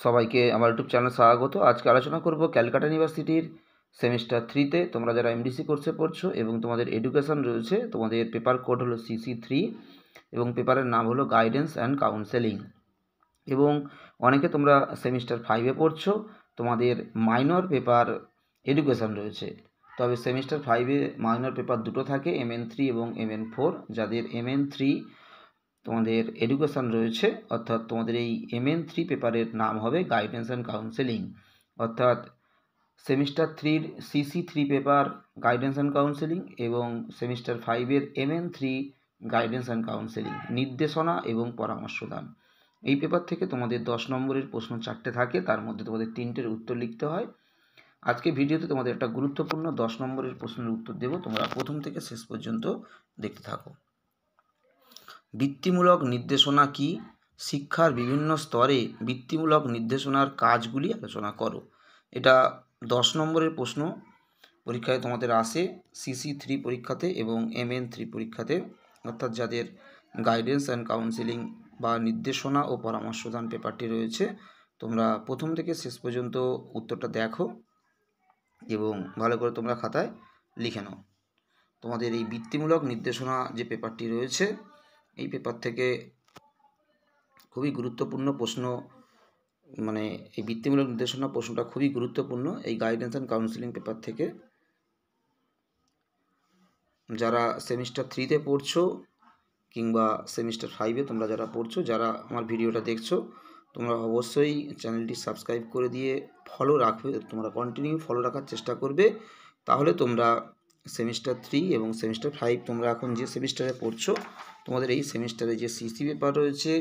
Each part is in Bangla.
সবাইকে আমার ইউটিউব চ্যানেল স্বাগত। আজকে আলোচনা করব ক্যালকাটা ইউনিভার্সিটির সেমিস্টার 3তে তোমরা যারা এমডিসি কোর্সে পড়ছো এবং তোমাদের এডুকেশন রয়েছে, তোমাদের পেপার কোড হলো CC3 এবং পেপারের নাম হলো গাইডেন্স অ্যান্ড কাউন্সেলিং। এবং অনেকে তোমরা সেমিস্টার 5-এ পড়ছো, তোমাদের মাইনর পেপার এডুকেশন রয়েছে। তবে সেমিস্টার 5-এ মাইনর পেপার দুটো থাকে, MN3 এবং MN4। যাদের MN3 তোমাদের এডুকেশন রয়েছে, অর্থাৎ তোমাদের এই MN3 পেপারের নাম হবে গাইডেন্স অ্যান্ড কাউন্সেলিং। অর্থাৎ সেমিস্টার 3-র CC3 paper guidance and counselling এবং সেমিস্টার 5-এর MN3 গাইডেন্স অ্যান্ড কাউন্সেলিং, নির্দেশনা এবং পরামর্শদান। এই পেপার থেকে তোমাদের 10 নম্বরের প্রশ্ন 4টে থাকে, তার মধ্যে তোমাদের 3টের উত্তর লিখতে হয়। আজকে ভিডিওতে তোমাদের একটা গুরুত্বপূর্ণ 10 নম্বরের প্রশ্নের উত্তর দেব, তোমরা প্রথম থেকে শেষ পর্যন্ত দেখতে থাকো। বৃত্তিমূলক নির্দেশনা কি? শিক্ষার বিভিন্ন স্তরে বৃত্তিমূলক নির্দেশনার কাজগুলি আলোচনা করো। এটা 10 নম্বরের প্রশ্ন পরীক্ষায় তোমাদের আসে, CC3 পরীক্ষাতে এবং MN3 পরীক্ষাতে। অর্থাৎ যাদের গাইডেন্স অ্যান্ড কাউন্সিলিং বা নির্দেশনা ও পরামর্শদান পেপারটি রয়েছে, তোমরা প্রথম থেকে শেষ পর্যন্ত উত্তরটা দেখো এবং ভালো করে তোমরা খাতায় লিখে নাও। তোমাদের এই বৃত্তিমূলক নির্দেশনা যে পেপারটি রয়েছে, এই পেপার থেকে খুবই গুরুত্বপূর্ণ প্রশ্ন, মানে এই বৃত্তিমূলক নির্দেশনা প্রশ্নটা খুবই গুরুত্বপূর্ণ এই গাইডেন্স অ্যান্ড কাউন্সিলিং পেপার থেকে। যারা সেমিস্টার 3-তে পড়ছো কিংবা সেমিস্টার 5-এ তোমরা যারা পড়ছো, যারা আমার ভিডিওটা দেখছো, তোমরা অবশ্যই চ্যানেলটি সাবস্ক্রাইব করে দিয়ে ফলো রাখবে, তোমরা কন্টিনিউ ফলো রাখার চেষ্টা করবে। তাহলে তোমরা সেমিস্টার 3 এবং সেমিস্টার 5, তোমরা এখন যে সেমিস্টারে পড়ছো, তোমাদের এই সেমিস্টারে যে CC পেপার রয়েছে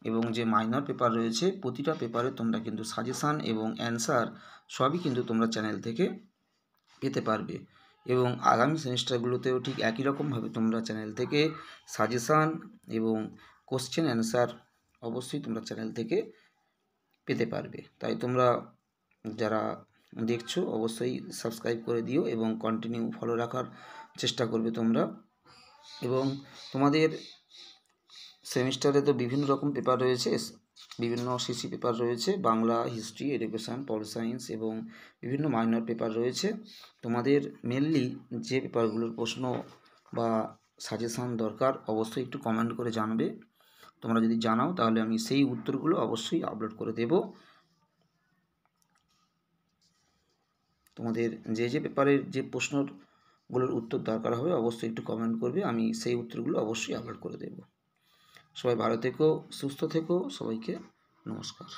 এবং যে মাইনর পেপার রয়েছে, প্রতিটা পেপারে তোমরা কিন্তু সাজেশান এবং অ্যান্সার সবই কিন্তু তোমরা চ্যানেল থেকে পেতে পারবে। এবং আগামী সেমিস্টারগুলোতেও ঠিক একই রকমভাবে তোমরা চ্যানেল থেকে সাজেশান এবং কোশ্চেন অ্যান্সার অবশ্যই তোমরা চ্যানেল থেকে পেতে পারবে। তাই তোমরা যারা দেখছো অবশ্যই সাবস্ক্রাইব করে দিও এবং কন্টিনিউ ফলো রাখার চেষ্টা করবে তোমরা। এবং তোমাদের সেমিস্টারে তো বিভিন্ন রকম পেপার রয়েছে, বিভিন্ন CC পেপার রয়েছে, Bangla, history, education, pol science এবং বিভিন্ন মাইনর পেপার রয়েছে। তোমাদের মেনলি যে পেপারগুলোর প্রশ্ন বা সাজেশান দরকার, অবশ্যই একটু কমেন্ট করে জানবে। তোমরা যদি জানাও তাহলে আমি সেই উত্তরগুলো অবশ্যই আপলোড করে দেব। তোমাদের যে যে পেপারের যে প্রশ্নগুলোর উত্তর দরকার হবে অবশ্যই একটু কমেন্ট করবে, আমি সেই উত্তরগুলো অবশ্যই আপলোড করে দেব। সবাই ভালো থেকো, সুস্থ থেকো, সবাইকে নমস্কার।